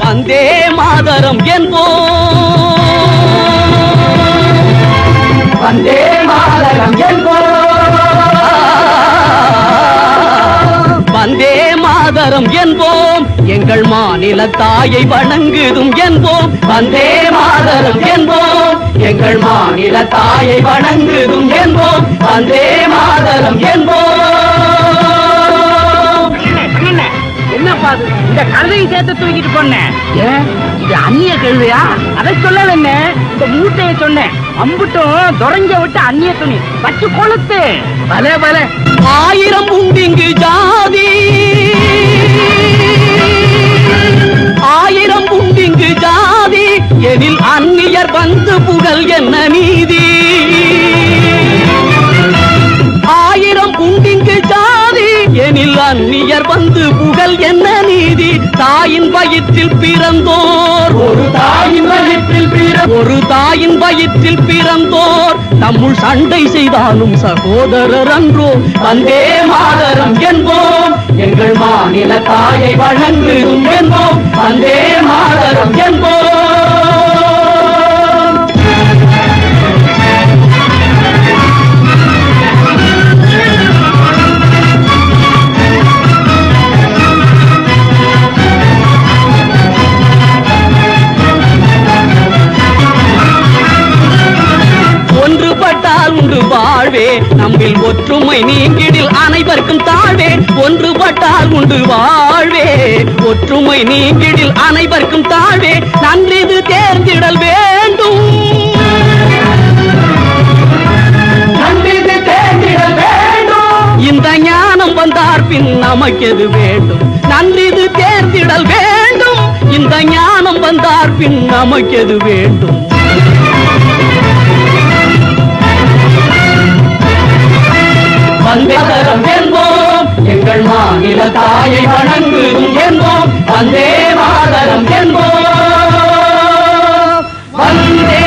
வந்தே மாதரம் என்போம், வந்தே மாதரம் என்போம், வந்தே மாதரம் என்போம், எங்கள் மாநில தாயை வணங்குதும் என்போம், வந்தே மாதரம் என்போம், எங்கள் மாநில தாயை வணங்குதும் என்போம், வந்தே மாதரம் என்போம். என்னப்பா இந்த கழுதையை சேர்த்து தூக்கிட்டு போனேன். ஏன் இது அந்நிய கழுதையா? அதை சொல்ல என்ன, இந்த மூட்டையை சொன்னேன். அம்புட்டும் துறைஞ்ச விட்டு அந்நிய துணி பச்சு கொளுத்து. பலே பலே 1000 உண்டிங்கு ஜாதி, 1000 உண்டிங்கு ஜாதி, எனில் அந்நியர் வந்து புகழ் என்ன நீதி. 1000 உண்டிங்கு ஜாதி, எனில் அந்நியர் வந்து புகழ் என்ன நீதி. தாயின் வயிற்றில் பிறந்தோர், ஒரு தாயின் வயிற்றில் ஒரு தாயின் வயிற்றில் பிறந்தோர் நம்முள் சண்டை செய்தாலும் சகோதரர் அன்றோ. வந்தே மாதரம் என்போம், எங்கள் மாநில தாயை வணங்குதும் என்போம், வந்தே மாதரம் என்போம். ஒன்றுபட்டால் உண்டு வாழ்வே, நம்மில் ஒற்றுமை நீங்கிடில் அனைவருக்கும் தாழ்வே. ஒன்றுபட்டால் உண்டு வாழ்வே, ஒற்றுமை நீங்கிடில் அனைவருக்கும் தாழ்வே. நன்றிது தேர்ந்திடல் வேண்டும், நன்றிது தேர்ந்திடல் வேண்டும், இந்த ஞானம் வந்தார் பின் நமக்கெது வேண்டும். நன்றிது தேர்ந்திடல் வேண்டும், இந்த ஞானம் வந்தார் பின் நமக்கெது வேண்டும். வந்தே மாதரம் என்போம், எங்கள் மாநில தாயை வணங்குதும் என்போம், வந்தே மாதரம் என்போம், வந்தே